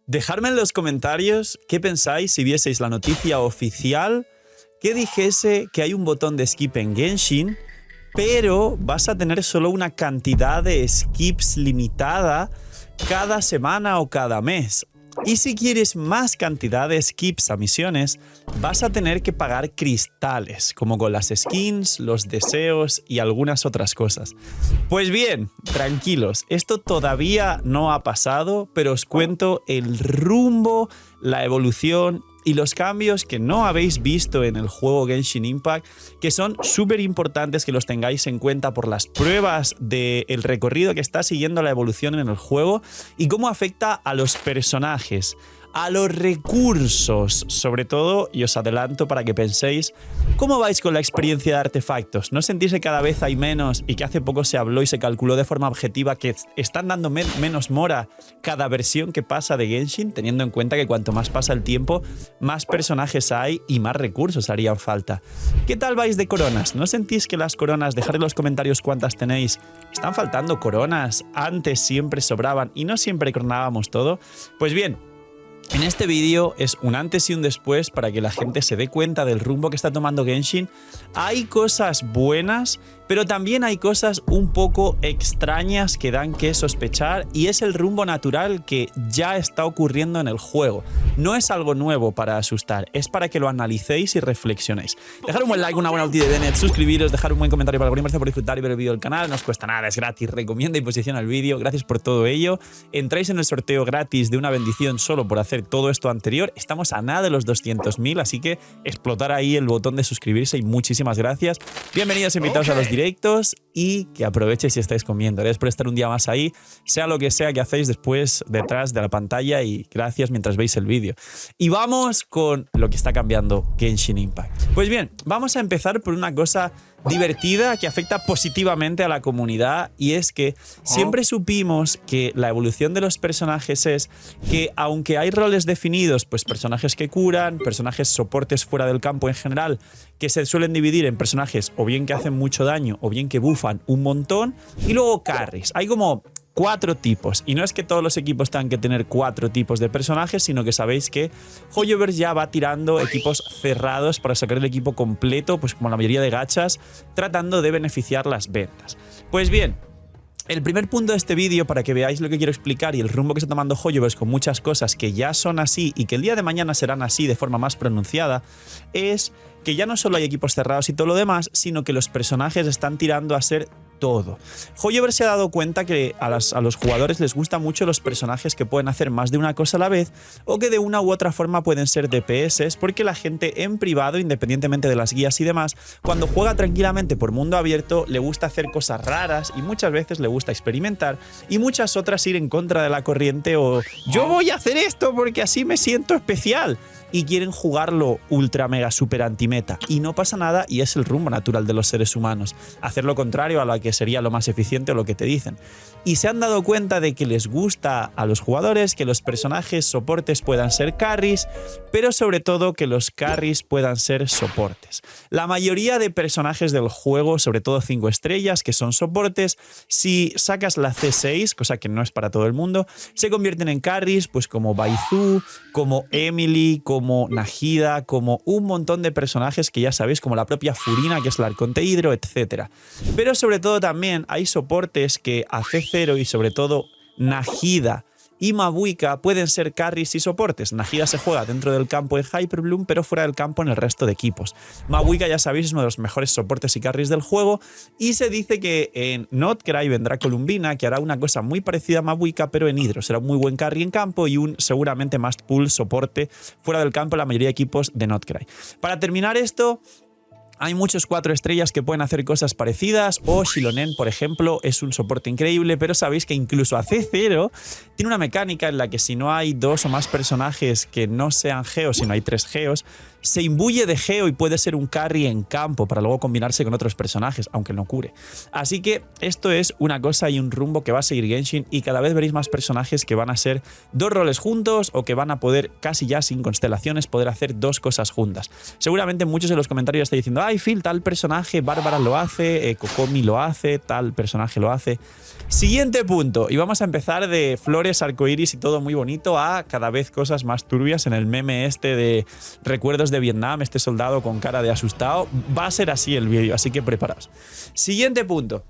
Dejadme en los comentarios qué pensáis si vieseis la noticia oficial que dijese que hay un botón de skip en Genshin, pero vas a tener solo una cantidad de skips limitada cada semana o cada mes. Y si quieres más cantidad de skips a misiones, vas a tener que pagar cristales, como con las skins, los deseos y algunas otras cosas. Pues bien, tranquilos, esto todavía no ha pasado, pero os cuento el rumbo, la evolución y los cambios que no habéis visto en el juego Genshin Impact, que son súper importantes que los tengáis en cuenta por las pruebas del recorrido que está siguiendo la evolución en el juego y cómo afecta a los personajes, a los recursos, sobre todo, y os adelanto para que penséis, ¿cómo vais con la experiencia de artefactos? ¿No sentís que cada vez hay menos y que hace poco se habló y se calculó de forma objetiva que están dando menos mora cada versión que pasa de Genshin, teniendo en cuenta que cuanto más pasa el tiempo, más personajes hay y más recursos harían falta? ¿Qué tal vais de coronas? ¿No sentís que las coronas, dejad en los comentarios cuántas tenéis, están faltando coronas? Antes siempre sobraban y no siempre coronábamos todo. Pues bien, en este vídeo es un antes y un después para que la gente se dé cuenta del rumbo que está tomando Genshin. Hay cosas buenas, pero también hay cosas un poco extrañas que dan que sospechar y es el rumbo natural que ya está ocurriendo en el juego. No es algo nuevo para asustar, es para que lo analicéis y reflexionéis. Dejar un buen like, una buena ulti de Bennett, suscribiros, dejar un buen comentario para el algoritmo por disfrutar y ver el vídeo del canal. No os cuesta nada, es gratis, recomienda y posiciona el vídeo. Gracias por todo ello. Entráis en el sorteo gratis de una bendición solo por hacer todo esto anterior. Estamos a nada de los 200.000, así que explotar ahí el botón de suscribirse y muchísimas gracias. Bienvenidos invitados a los directos y que aprovechéis si estáis comiendo. Gracias por estar un día más ahí, sea lo que sea que hacéis después detrás de la pantalla y gracias mientras veis el vídeo. Y vamos con lo que está cambiando Genshin Impact. Pues bien, vamos a empezar por una cosa divertida que afecta positivamente a la comunidad y es que siempre supimos que la evolución de los personajes es que aunque hay roles definidos, pues personajes que curan, personajes soportes fuera del campo en general, que se suelen dividir en personajes o bien que hacen mucho daño o bien que bufan un montón, y luego carries. Hay como 4 tipos, y no es que todos los equipos tengan que tener 4 tipos de personajes, sino que sabéis que Hoyoverse ya va tirando equipos cerrados para sacar el equipo completo, pues como la mayoría de gachas, tratando de beneficiar las ventas. Pues bien, el primer punto de este vídeo, para que veáis lo que quiero explicar y el rumbo que está tomando Hoyoverse con muchas cosas que ya son así y que el día de mañana serán así de forma más pronunciada, es que ya no solo hay equipos cerrados y todo lo demás, sino que los personajes están tirando a ser todo. Hoyoverse se ha dado cuenta que a los jugadores les gustan mucho los personajes que pueden hacer más de una cosa a la vez o que de una u otra forma pueden ser DPS, porque la gente en privado, independientemente de las guías y demás, cuando juega tranquilamente por mundo abierto, le gusta hacer cosas raras y muchas veces le gusta experimentar y muchas otras ir en contra de la corriente o yo voy a hacer esto porque así me siento especial. Y quieren jugarlo ultra mega super antimeta y no pasa nada y es el rumbo natural de los seres humanos, hacer lo contrario a lo que sería lo más eficiente o lo que te dicen. Y se han dado cuenta de que les gusta a los jugadores que los personajes soportes puedan ser carries, pero sobre todo que los carries puedan ser soportes. La mayoría de personajes del juego, sobre todo 5 estrellas que son soportes, si sacas la C6, cosa que no es para todo el mundo, se convierten en carries, pues como Baizu, como Emily, como Nahida, como un montón de personajes que ya sabéis, como la propia Furina, que es la Arconte Hidro, etc. Pero sobre todo también hay soportes que a C0 y sobre todo Nahida y Mabuika pueden ser carries y soportes. Nahida se juega dentro del campo en Hyperbloom, pero fuera del campo en el resto de equipos. Mabuika, ya sabéis, es uno de los mejores soportes y carries del juego y se dice que en Notcry vendrá Columbina, que hará una cosa muy parecida a Mabuika, pero en Hidro. Será un muy buen carry en campo y un seguramente must pull soporte fuera del campo en la mayoría de equipos de Notcry. Para terminar esto, hay muchos 4 estrellas que pueden hacer cosas parecidas, o Shilonen, por ejemplo, es un soporte increíble, pero sabéis que incluso a C0 tiene una mecánica en la que si no hay 2 o más personajes que no sean geos, sino hay 3 geos, se imbuye de geo y puede ser un carry en campo para luego combinarse con otros personajes, aunque no cure. Así que esto es una cosa y un rumbo que va a seguir Genshin y cada vez veréis más personajes que van a ser 2 roles juntos o que van a poder, casi ya sin constelaciones, poder hacer 2 cosas juntas. Seguramente muchos en los comentarios están diciendo ay Phil, tal personaje, Bárbara lo hace, Kokomi lo hace, tal personaje lo hace. Siguiente punto, y vamos a empezar de flores, arcoiris y todo muy bonito a cada vez cosas más turbias en el meme este de recuerdos de Vietnam, este soldado con cara de asustado. Va a ser así el vídeo, así que preparaos. Siguiente punto.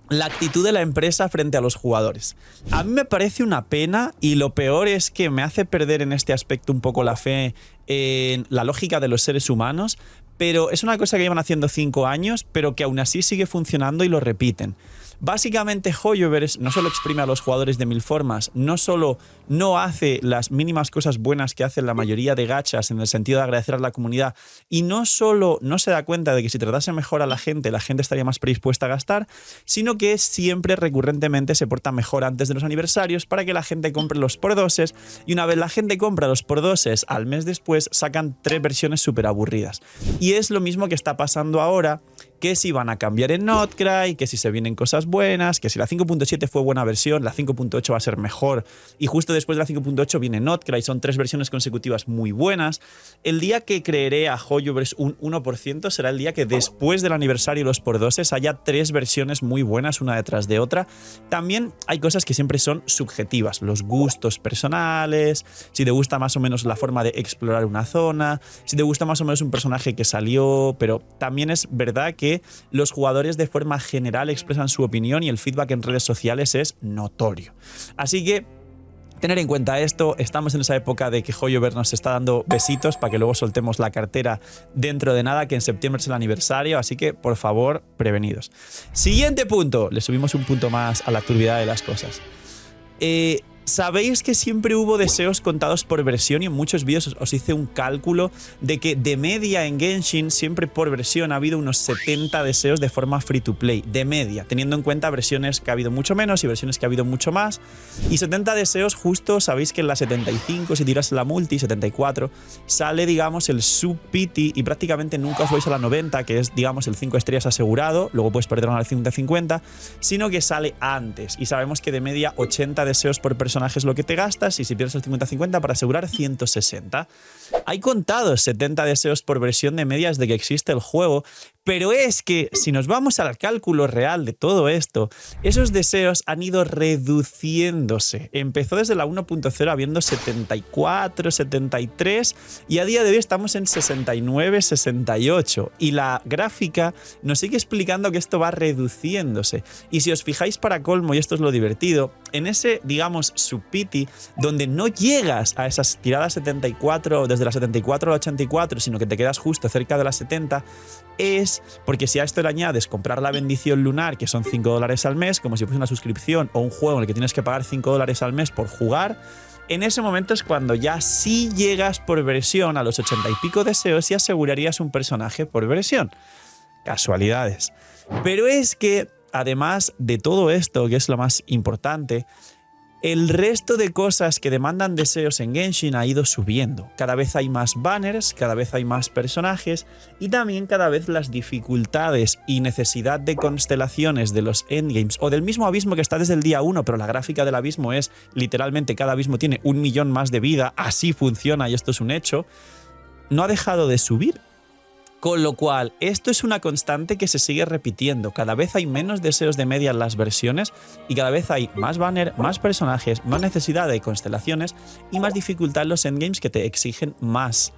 La actitud de la empresa frente a los jugadores. A mí me parece una pena y lo peor es que me hace perder en este aspecto un poco la fe en la lógica de los seres humanos, pero es una cosa que llevan haciendo 5 años, pero que aún así sigue funcionando y lo repiten. Básicamente Hoyoverse no solo exprime a los jugadores de mil formas, no solo no hace las mínimas cosas buenas que hacen la mayoría de gachas en el sentido de agradecer a la comunidad, y no solo no se da cuenta de que si tratase mejor a la gente estaría más predispuesta a gastar, sino que siempre recurrentemente se porta mejor antes de los aniversarios para que la gente compre los por doses, y una vez la gente compra los por doses, al mes después sacan 3 versiones súper aburridas. Y es lo mismo que está pasando ahora, que si van a cambiar en Notcry, que si se vienen cosas buenas, que si la 5.7 fue buena versión, la 5.8 va a ser mejor, y justo después de la 5.8 viene Notcry, son 3 versiones consecutivas muy buenas. El día que creeré a Hoyoverse un 1% será el día que después del aniversario de los por doses haya 3 versiones muy buenas una detrás de otra. También hay cosas que siempre son subjetivas, los gustos personales, si te gusta más o menos la forma de explorar una zona, si te gusta más o menos un personaje que salió, pero también es verdad que los jugadores de forma general expresan su opinión y el feedback en redes sociales es notorio. Así que tener en cuenta esto, estamos en esa época de que Hoyoverse nos está dando besitos para que luego soltemos la cartera dentro de nada, que en septiembre es el aniversario, así que por favor, prevenidos. Siguiente punto, le subimos un punto más a la turbidez de las cosas. Sabéis que siempre hubo deseos contados por versión y en muchos vídeos os hice un cálculo de que de media en Genshin siempre por versión ha habido unos 70 deseos de forma free to play, de media, teniendo en cuenta versiones que ha habido mucho menos y versiones que ha habido mucho más. Y 70 deseos justo, sabéis que en la 75, si tiras la multi, 74, sale digamos el sub-pity y prácticamente nunca os vais a la 90, que es digamos el 5 estrellas asegurado, luego puedes perder una al 50-50, sino que sale antes. Y sabemos que de media 80 deseos por persona es lo que te gastas, y si pierdes el 50-50 para asegurar 160. Hay contados 70 deseos por versión de media desde que existe el juego, pero es que si nos vamos al cálculo real de todo esto, esos deseos han ido reduciéndose. Empezó desde la 1.0 habiendo 74, 73 y a día de hoy estamos en 69, 68. Y la gráfica nos sigue explicando que esto va reduciéndose. Y si os fijáis para colmo, y esto es lo divertido, en ese, digamos, sub-pity, donde no llegas a esas tiradas 74, desde la 74 a la 84, sino que te quedas justo cerca de las 70, es porque si a esto le añades comprar la bendición lunar, que son $5 al mes, como si fuese una suscripción o un juego en el que tienes que pagar $5 al mes por jugar, en ese momento es cuando ya sí llegas por versión a los 80 y pico deseos y asegurarías un personaje por versión. Casualidades. Pero es que, además de todo esto, que es lo más importante, el resto de cosas que demandan deseos en Genshin ha ido subiendo. Cada vez hay más banners, cada vez hay más personajes y también cada vez las dificultades y necesidad de constelaciones de los endgames o del mismo abismo que está desde el día 1, pero la gráfica del abismo es literalmente cada abismo tiene 1 millón más de vida, así funciona y esto es un hecho, no ha dejado de subir. Con lo cual, esto es una constante que se sigue repitiendo. Cada vez hay menos deseos de media en las versiones y cada vez hay más banner, más personajes, más necesidad de constelaciones y más dificultad en los endgames que te exigen más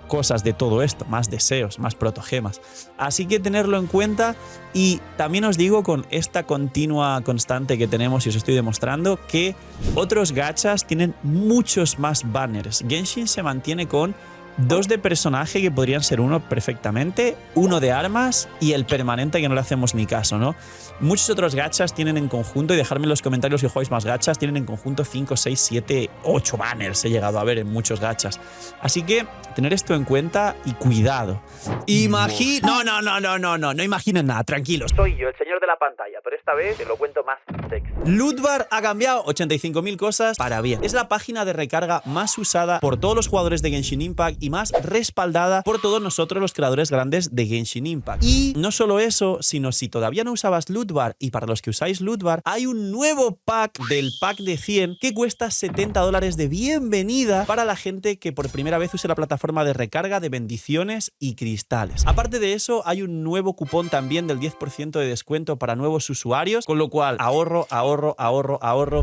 cosas de todo esto, más deseos, más protogemas. Así que tenerlo en cuenta, y también os digo con esta continua constante que tenemos y os estoy demostrando que otros gachas tienen muchos más banners. Genshin se mantiene con 2 de personaje que podrían ser uno perfectamente, 1 de armas y el permanente que no le hacemos ni caso, ¿no? Muchos otros gachas tienen en conjunto, y dejadme en los comentarios si jugáis más gachas, tienen en conjunto 5, 6, 7, 8 banners, he llegado a ver en muchos gachas. Así que tener esto en cuenta y cuidado. No imaginen nada, tranquilos. Soy yo, el señor de la pantalla, pero esta vez te lo cuento más sexy. Lootbar ha cambiado 85.000 cosas para bien. Es la página de recarga más usada por todos los jugadores de Genshin Impact y más respaldada por todos nosotros los creadores grandes de Genshin Impact. Y no solo eso, sino si todavía no usabas Loot Bar, y para los que usáis Loot Bar, hay un nuevo pack del pack de 100 que cuesta $70 de bienvenida para la gente que por primera vez use la plataforma de recarga de bendiciones y cristales. Aparte de eso, hay un nuevo cupón también del 10% de descuento para nuevos usuarios, con lo cual ahorro.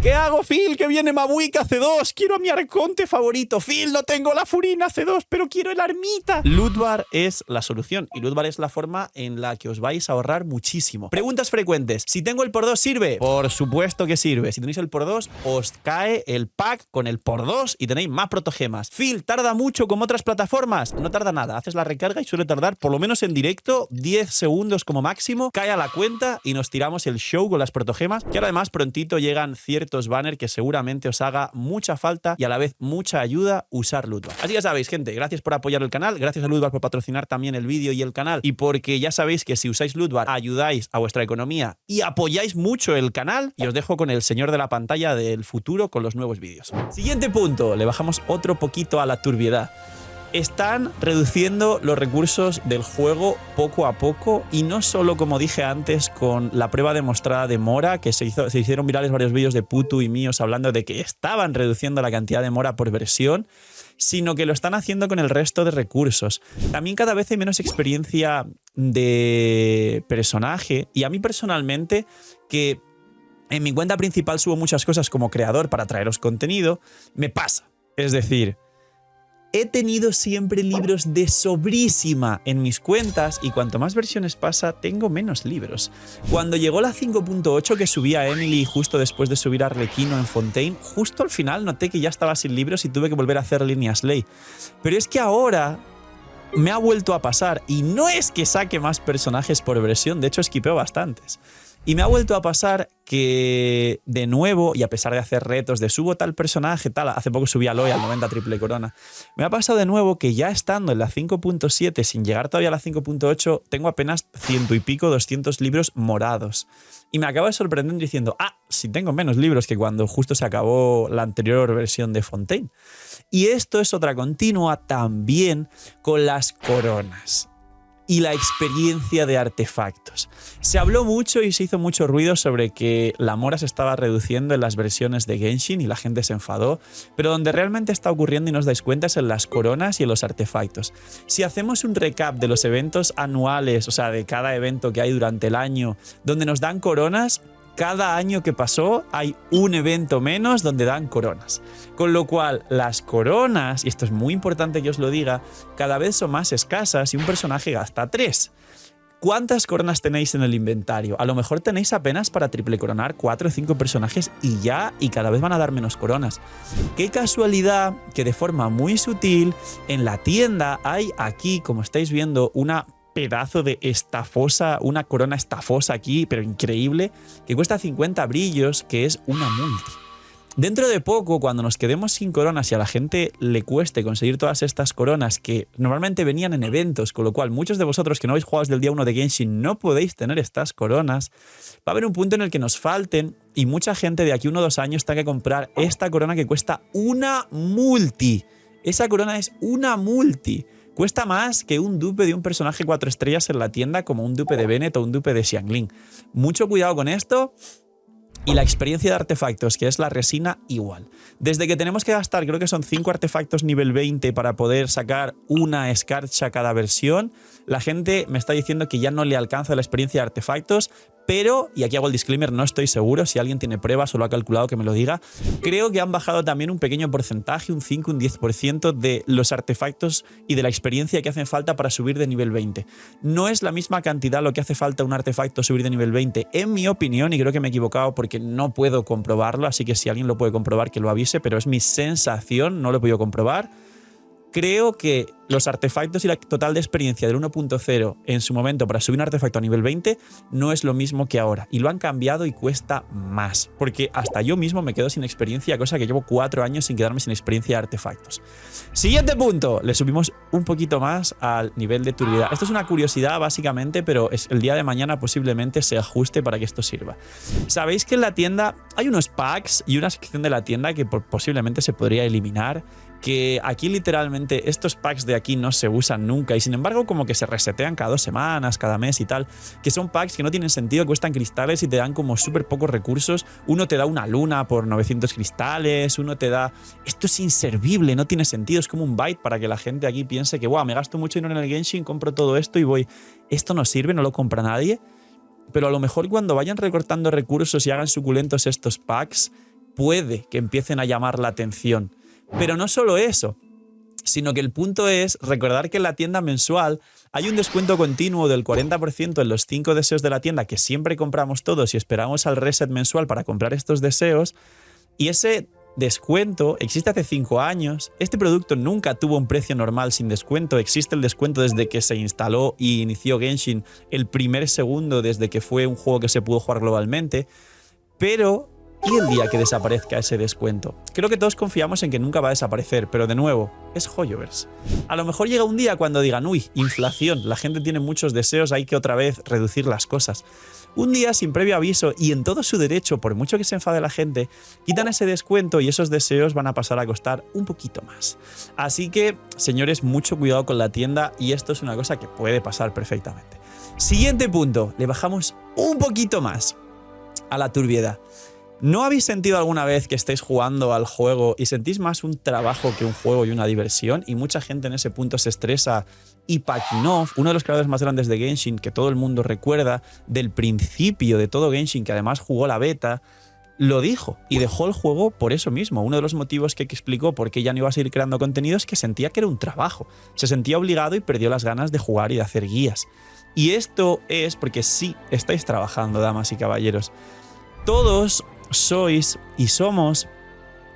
¿Qué hago, Phil? Que viene Mabuik a C2, quiero a mi arconte favorito. Phil, no tengo la Furina C2, pero quiero el Armita. Loot Bar es la solución y Loot Bar es la forma en la que os vais a ahorrar muchísimo. Preguntas frecuentes: si tengo el por 2, ¿sirve? Por supuesto que sirve. Si tenéis el por 2, os cae el pack con el por 2 y tenéis más protogemas. Phil, ¿tarda mucho como otras plataformas? No tarda nada, haces la recarga y suele tardar, por lo menos en directo, 10 segundos como máximo, cae a la cuenta y nos tiramos el show con las protogemas, que además prontito llegan ciertos banners que seguramente os haga mucha falta y a la vez mucha ayuda usar Loot Bar. Así que ya sabéis, gente, gracias por apoyar el canal, gracias a Loot Bar por patrocinar también el vídeo y el canal, y porque ya sabéis que si usáis Loot Bar ayudáis a vuestra economía y apoyáis mucho el canal, y os dejo con el señor de la pantalla del futuro con los nuevos vídeos. Siguiente punto, le bajamos otro poquito a la turbiedad. Están reduciendo los recursos del juego poco a poco, y no solo, como dije antes, con la prueba demostrada de Mora, que se hicieron virales varios vídeos de Putu y míos hablando de que estaban reduciendo la cantidad de Mora por versión, sino que lo están haciendo con el resto de recursos. También cada vez hay menos experiencia de personaje, y a mí personalmente, que en mi cuenta principal subo muchas cosas como creador para traeros contenido, me pasa. Es decir, he tenido siempre libros de sobrísima en mis cuentas, y cuanto más versiones pasa, tengo menos libros. Cuando llegó la 5.8, que subí a Emily justo después de subir a Arlequino en Fontaine, justo al final noté que ya estaba sin libros y tuve que volver a hacer líneas ley. Pero es que ahora me ha vuelto a pasar, y no es que saque más personajes por versión, de hecho esquipeo bastantes. Y me ha vuelto a pasar que, de nuevo, y a pesar de hacer retos de subo tal personaje, tal, hace poco subí a Loi al 90 triple corona, me ha pasado de nuevo que ya estando en la 5.7, sin llegar todavía a la 5.8, tengo apenas 100 y pico, 200 libros morados. Y me acabo de sorprender diciendo, si tengo menos libros que cuando justo se acabó la anterior versión de Fontaine. Y esto es otra continua también con las coronas y la experiencia de artefactos. Se habló mucho y se hizo mucho ruido sobre que la mora se estaba reduciendo en las versiones de Genshin y la gente se enfadó, pero donde realmente está ocurriendo y no os dais cuenta es en las coronas y en los artefactos. Si hacemos un recap de los eventos anuales, o sea, de cada evento que hay durante el año, donde nos dan coronas, cada año que pasó hay un evento menos donde dan coronas. Con lo cual, las coronas, y esto es muy importante que os lo diga, cada vez son más escasas y un personaje gasta 3. ¿Cuántas coronas tenéis en el inventario? A lo mejor tenéis apenas para triple coronar 4 o 5 personajes y ya, y cada vez van a dar menos coronas. Qué casualidad que de forma muy sutil en la tienda hay aquí, como estáis viendo, una pedazo de estafosa, una corona estafosa aquí, pero increíble, que cuesta 50 brillos, que es una multi. Dentro de poco, cuando nos quedemos sin coronas y a la gente le cueste conseguir todas estas coronas que normalmente venían en eventos, con lo cual muchos de vosotros que no habéis jugado desde el día 1 de Genshin no podéis tener estas coronas, va a haber un punto en el que nos falten y mucha gente de aquí 1 o 2 años tenga que comprar esta corona que cuesta una multi. Esa corona es una multi. Cuesta más que un dupe de un personaje 4 estrellas en la tienda, como un dupe de Bennett o un dupe de Xiangling. Mucho cuidado con esto. Y la experiencia de artefactos, que es la resina, igual. Desde que tenemos que gastar, creo que son 5 artefactos nivel 20 para poder sacar una escarcha cada versión, la gente me está diciendo que ya no le alcanza la experiencia de artefactos, pero, y aquí hago el disclaimer, no estoy seguro, si alguien tiene pruebas o lo ha calculado que me lo diga, creo que han bajado también un pequeño porcentaje, un 5, un 10% de los artefactos y de la experiencia que hacen falta para subir de nivel 20. No es la misma cantidad lo que hace falta un artefacto subir de nivel 20, en mi opinión, y creo que me he equivocado porque no puedo comprobarlo, así que si alguien lo puede comprobar que lo avise, pero es mi sensación, no lo he podido comprobar. Creo que los artefactos y la total de experiencia del 1.0 en su momento para subir un artefacto a nivel 20 no es lo mismo que ahora. Y lo han cambiado y cuesta más. Porque hasta yo mismo me quedo sin experiencia, cosa que llevo 4 años sin quedarme sin experiencia de artefactos. Siguiente punto. Le subimos un poquito más al nivel de turbiedad. Esto es una curiosidad básicamente, pero el día de mañana posiblemente se ajuste para que esto sirva. Sabéis que en la tienda hay unos packs y una sección de la tienda que posiblemente se podría eliminar, que aquí literalmente estos packs de aquí no se usan nunca y sin embargo como que se resetean cada 2 semanas, cada mes y tal, que son packs que no tienen sentido, cuestan cristales y te dan como súper pocos recursos. Uno te da una luna por 900 cristales, uno te da... Esto es inservible, no tiene sentido, es como un byte para que la gente aquí piense que me gasto mucho dinero en el Genshin, compro todo esto y voy... Esto no sirve, no lo compra nadie, pero a lo mejor cuando vayan recortando recursos y hagan suculentos estos packs, puede que empiecen a llamar la atención. Pero no solo eso, sino que el punto es recordar que en la tienda mensual hay un descuento continuo del 40% en los 5 deseos de la tienda que siempre compramos todos y esperamos al reset mensual para comprar estos deseos. Y ese descuento existe hace 5 años. Este producto nunca tuvo un precio normal sin descuento. Existe el descuento desde que se instaló y inició Genshin, el primer segundo desde que fue un juego que se pudo jugar globalmente. Pero... ¿y el día que desaparezca ese descuento? Creo que todos confiamos en que nunca va a desaparecer, pero de nuevo, es Hoyoverse. A lo mejor llega un día cuando digan, uy, inflación, la gente tiene muchos deseos, hay que otra vez reducir las cosas. Un día sin previo aviso y en todo su derecho, por mucho que se enfade la gente, quitan ese descuento y esos deseos van a pasar a costar un poquito más. Así que, señores, mucho cuidado con la tienda y esto es una cosa que puede pasar perfectamente. Siguiente punto, le bajamos un poquito más a la turbiedad. ¿No habéis sentido alguna vez que estáis jugando al juego y sentís más un trabajo que un juego y una diversión? Y mucha gente en ese punto se estresa. Y Pakinov, uno de los creadores más grandes de Genshin, que todo el mundo recuerda, del principio de todo Genshin, que además jugó la beta, lo dijo y dejó el juego por eso mismo. Uno de los motivos que explicó por qué ya no iba a seguir creando contenido es que sentía que era un trabajo. Se sentía obligado y perdió las ganas de jugar y de hacer guías. Y esto es porque sí estáis trabajando, damas y caballeros. Todos sois y somos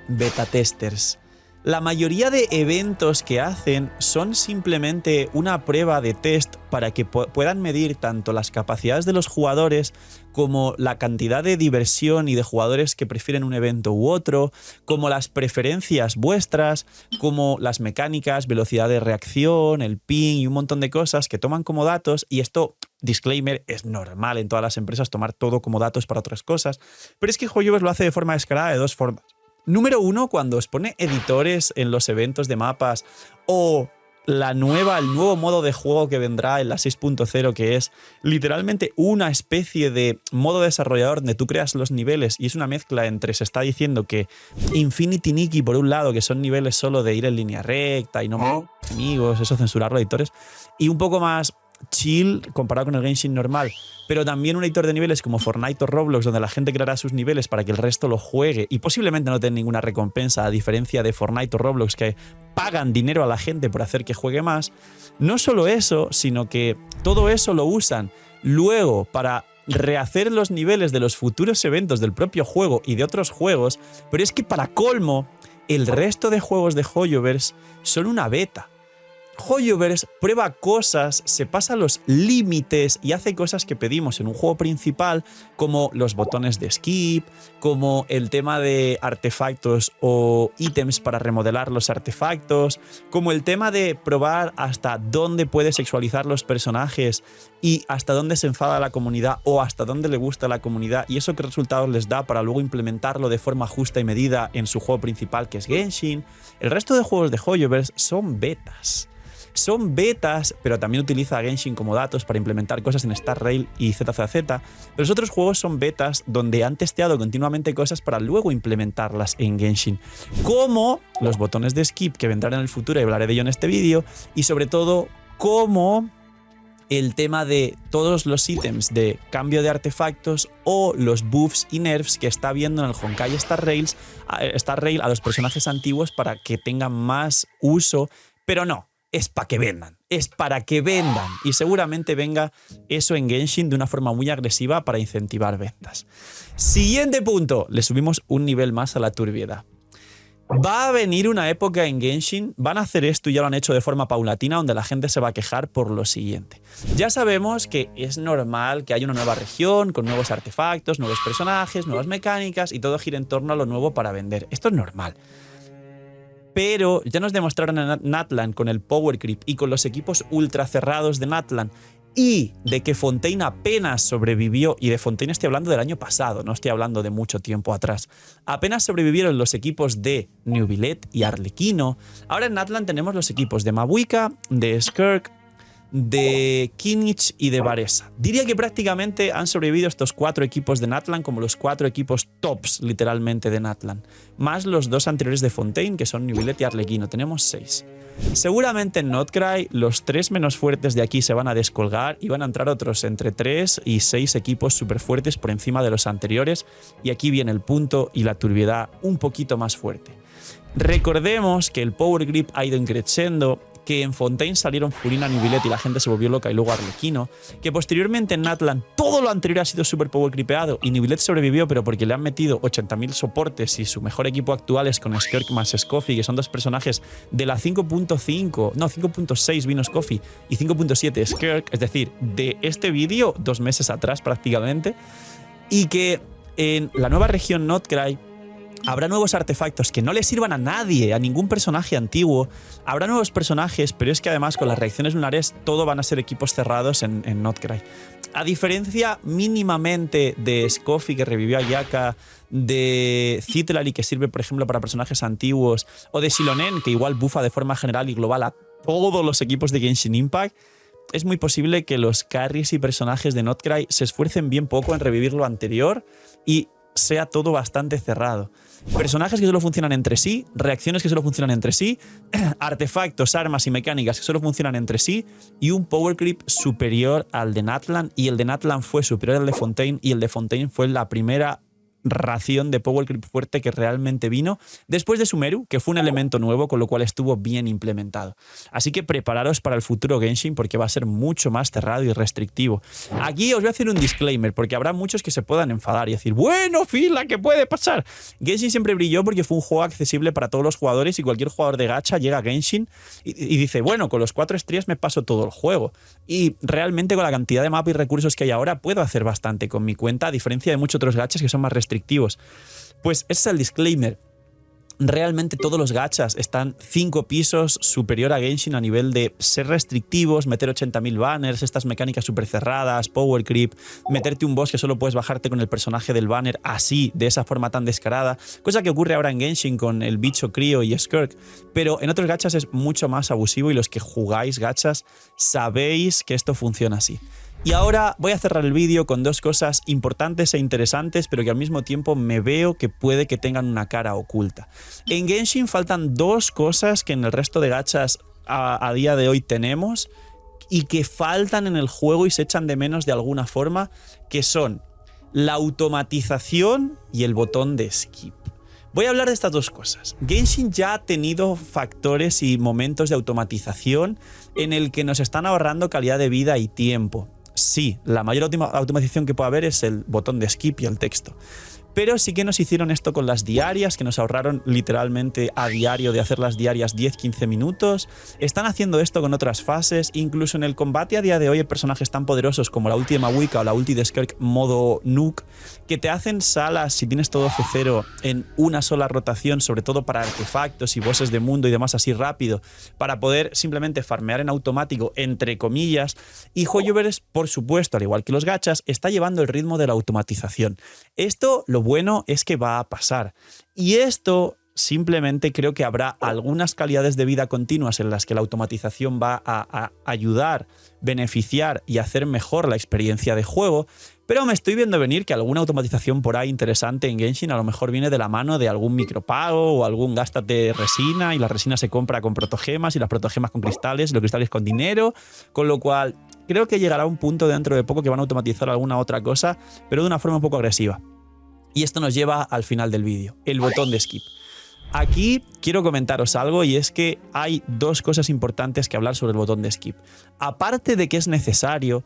beta testers. La mayoría de eventos que hacen son simplemente una prueba de test para que puedan medir tanto las capacidades de los jugadores como la cantidad de diversión y de jugadores que prefieren un evento u otro, como las preferencias vuestras, como las mecánicas, velocidad de reacción, el ping y un montón de cosas que toman como datos. Y esto, disclaimer, es normal en todas las empresas tomar todo como datos para otras cosas, pero es que Hoyoverse lo hace de forma descarada de 2 formas. Número 1, cuando os pone editores en los eventos de mapas o el nuevo modo de juego que vendrá en la 6.0, que es literalmente una especie de modo desarrollador donde tú creas los niveles y es una mezcla entre, se está diciendo que Infinity Nikki por un lado, que son niveles solo de ir en línea recta y no amigos, eso censurarlo a editores, y un poco más chill comparado con el Genshin normal, pero también un editor de niveles como Fortnite o Roblox donde la gente creará sus niveles para que el resto lo juegue y posiblemente no tenga ninguna recompensa, a diferencia de Fortnite o Roblox que pagan dinero a la gente por hacer que juegue más. No solo eso, sino que todo eso lo usan luego para rehacer los niveles de los futuros eventos del propio juego y de otros juegos, pero es que para colmo el resto de juegos de Hoyoverse son una beta. Hoyoverse prueba cosas, se pasa los límites y hace cosas que pedimos en un juego principal, como los botones de skip, como el tema de artefactos o ítems para remodelar los artefactos, como el tema de probar hasta dónde puede sexualizar los personajes y hasta dónde se enfada la comunidad o hasta dónde le gusta a la comunidad y eso qué resultados les da para luego implementarlo de forma justa y medida en su juego principal, que es Genshin. El resto de juegos de Hoyoverse son betas. Son betas, pero también utiliza Genshin como datos para implementar cosas en Star Rail y ZZZ. Pero los otros juegos son betas donde han testeado continuamente cosas para luego implementarlas en Genshin. Como los botones de skip que vendrán en el futuro y hablaré de ello en este vídeo. Y sobre todo, como el tema de todos los ítems de cambio de artefactos o los buffs y nerfs que está viendo en el Honkai Star Rail a los personajes antiguos para que tengan más uso, pero no. Es para que vendan, es para que vendan y seguramente venga eso en Genshin de una forma muy agresiva para incentivar ventas. Siguiente punto, le subimos un nivel más a la turbiedad. Va a venir una época en Genshin, van a hacer esto y ya lo han hecho de forma paulatina, donde la gente se va a quejar por lo siguiente. Ya sabemos que es normal que haya una nueva región con nuevos artefactos, nuevos personajes, nuevas mecánicas y todo gira en torno a lo nuevo para vender. Esto es normal. Pero ya nos demostraron en Natlan con el Power Creep y con los equipos ultra cerrados de Natlan y de que Fontaine apenas sobrevivió, y de Fontaine estoy hablando del año pasado, no estoy hablando de mucho tiempo atrás, apenas sobrevivieron los equipos de Neuvillette y Arlequino. Ahora en Natlan tenemos los equipos de Mabuika, de Skirk, de Kinich y de Varesa. Diría que prácticamente han sobrevivido estos 4 equipos de Natlan como los 4 equipos tops literalmente de Natlan, más los 2 anteriores de Fontaine que son Neuvillette y Arlequino. Tenemos 6. Seguramente en Notcry los 3 menos fuertes de aquí se van a descolgar y van a entrar otros entre 3 y 6 equipos súper fuertes por encima de los anteriores, y aquí viene el punto y la turbiedad un poquito más fuerte. Recordemos que el Power Grip ha ido increciendo, que en Fontaine salieron Furina, Neuvillette y la gente se volvió loca, y luego Arlequino, que posteriormente en Natlan todo lo anterior ha sido super power gripeado y Neuvillette sobrevivió, pero porque le han metido 80.000 soportes y su mejor equipo actual es con Skirk más Scoffy, que son 2 personajes de la 5.5, no, 5.6 vino Scoffy y 5.7 Skirk, es decir, de este vídeo 2 meses atrás prácticamente, y que en la nueva región Notcry habrá nuevos artefactos que no le sirvan a nadie, a ningún personaje antiguo. Habrá nuevos personajes, pero es que además con las reacciones lunares todo van a ser equipos cerrados en Notcry. A diferencia mínimamente de Scoffy, que revivió a Yaka, de Citlali, que sirve por ejemplo para personajes antiguos, o de Silonen, que igual bufa de forma general y global a todos los equipos de Genshin Impact, es muy posible que los carries y personajes de Notcry se esfuercen bien poco en revivir lo anterior y sea todo bastante cerrado. Personajes que solo funcionan entre sí, reacciones que solo funcionan entre sí, artefactos, armas y mecánicas que solo funcionan entre sí, y un power creep superior al de Natlan, y el de Natlan fue superior al de Fontaine, y el de Fontaine fue la primera ración de power creep fuerte que realmente vino después de Sumeru, que fue un elemento nuevo, con lo cual estuvo bien implementado. Así que prepararos para el futuro Genshin, porque va a ser mucho más cerrado y restrictivo. Aquí os voy a hacer un disclaimer, porque habrá muchos que se puedan enfadar y decir, bueno, Fila, ¿qué puede pasar? Genshin siempre brilló porque fue un juego accesible para todos los jugadores, y cualquier jugador de gacha llega a Genshin y dice, bueno, con los 4 estrellas me paso todo el juego. Y realmente con la cantidad de mapa y recursos que hay ahora puedo hacer bastante con mi cuenta, a diferencia de muchos otros gachas que son más restrictivos. Pues ese es el disclaimer. Realmente todos los gachas están 5 pisos superior a Genshin a nivel de ser restrictivos, meter 80.000 banners, estas mecánicas súper cerradas, power creep, meterte un boss que solo puedes bajarte con el personaje del banner así, de esa forma tan descarada, cosa que ocurre ahora en Genshin con el bicho Crio y Skirk, pero en otros gachas es mucho más abusivo, y los que jugáis gachas sabéis que esto funciona así. Y ahora voy a cerrar el vídeo con 2 cosas importantes e interesantes, pero que al mismo tiempo me veo que puede que tengan una cara oculta. En Genshin faltan 2 cosas que en el resto de gachas a día de hoy tenemos y que faltan en el juego y se echan de menos de alguna forma, que son la automatización y el botón de skip. Voy a hablar de estas 2 cosas. Genshin ya ha tenido factores y momentos de automatización en el que nos están ahorrando calidad de vida y tiempo. Sí, la mayor automatización que puede haber es el botón de skip y el texto. Pero sí que nos hicieron esto con las diarias, que nos ahorraron literalmente a diario de hacer las diarias 10-15 minutos. Están haciendo esto con otras fases. Incluso en el combate a día de hoy hay personajes tan poderosos como la ulti de Mabuika o la ulti de Skirk modo Nuke, que te hacen salas, si tienes todo F0, en una sola rotación, sobre todo para artefactos y bosses de mundo y demás así rápido, para poder simplemente farmear en automático, entre comillas. Y Hoyoverse, por supuesto, al igual que los gachas, está llevando el ritmo de la automatización. Esto, lo bueno es que va a pasar. Y esto simplemente creo que habrá algunas calidades de vida continuas en las que la automatización va a ayudar, beneficiar y hacer mejor la experiencia de juego, pero me estoy viendo venir que alguna automatización por ahí interesante en Genshin a lo mejor viene de la mano de algún micropago o algún gástate resina, y la resina se compra con protogemas y las protogemas con cristales, los cristales con dinero, con lo cual creo que llegará un punto dentro de poco que van a automatizar alguna otra cosa, pero de una forma un poco agresiva. Y esto nos lleva al final del vídeo, el botón de skip. Aquí quiero comentaros algo, y es que hay 2 cosas importantes que hablar sobre el botón de skip. Aparte de que es necesario,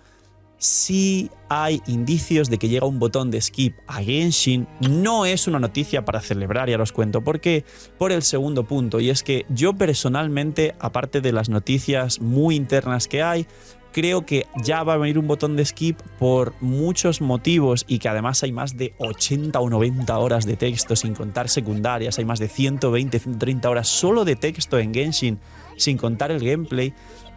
sí hay indicios de que llega un botón de skip a Genshin. No es una noticia para celebrar, ya os cuento por qué. Por el segundo punto, y es que yo personalmente, aparte de las noticias muy internas que hay, creo que ya va a venir un botón de skip por muchos motivos, y que además hay más de 80 o 90 horas de texto sin contar secundarias, hay más de 120, 130 horas solo de texto en Genshin sin contar el gameplay.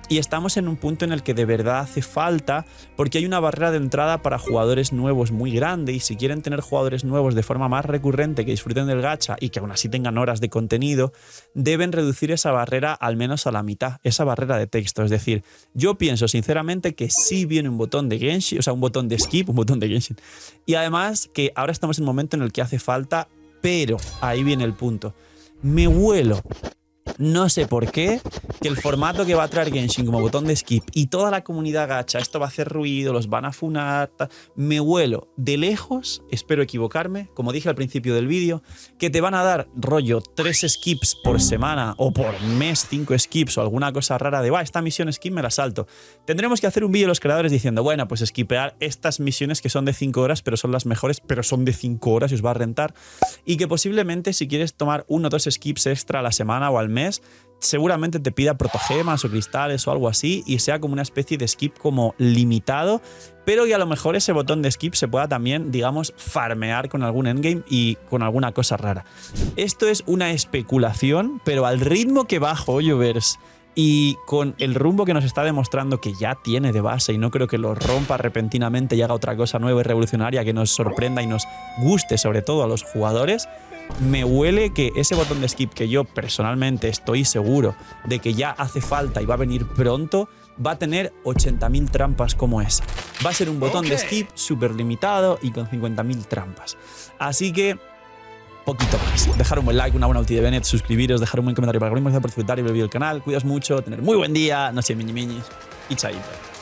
Y estamos en un punto en el que de verdad hace falta, porque hay una barrera de entrada para jugadores nuevos muy grande, y si quieren tener jugadores nuevos de forma más recurrente que disfruten del gacha y que aún así tengan horas de contenido, deben reducir esa barrera al menos a la mitad, esa barrera de texto. Es decir, yo pienso sinceramente que sí viene un botón de Genshin, o sea, un botón de skip, un botón de Genshin. Y además que ahora estamos en un momento en el que hace falta, pero ahí viene el punto. Me huelo, no sé por qué, que el formato que va a traer Genshin como botón de skip y toda la comunidad gacha, esto va a hacer ruido, los van a funar, me huelo de lejos, espero equivocarme, como dije al principio del vídeo, que te van a dar rollo 3 skips por semana o por mes 5 skips o alguna cosa rara de, esta misión skip me la salto. Tendremos que hacer un vídeo los creadores diciendo, bueno, pues skipear estas misiones que son de 5 horas, pero son las mejores, pero son de 5 horas y os va a rentar. Y que posiblemente si quieres tomar 1 o 2 skips extra a la semana o al mes, seguramente te pida protogemas o cristales o algo así y sea como una especie de skip como limitado, pero que a lo mejor ese botón de skip se pueda también, digamos, farmear con algún endgame y con alguna cosa rara. Esto es una especulación, pero al ritmo que va Hoyoverse y con el rumbo que nos está demostrando que ya tiene de base, y no creo que lo rompa repentinamente y haga otra cosa nueva y revolucionaria que nos sorprenda y nos guste sobre todo a los jugadores, me huele que ese botón de skip, que yo personalmente estoy seguro de que ya hace falta y va a venir pronto, va a tener 80.000 trampas como esa. Va a ser un botón de skip súper limitado y con 50.000 trampas. Así que, poquito más. Dejar un buen like, una buena ulti de Bennett, suscribiros, dejar un buen comentario para el algoritmo, gracias por disfrutar y ver el vídeo del canal. Cuidaos mucho, tener muy buen día, no sé, miñis y chaito.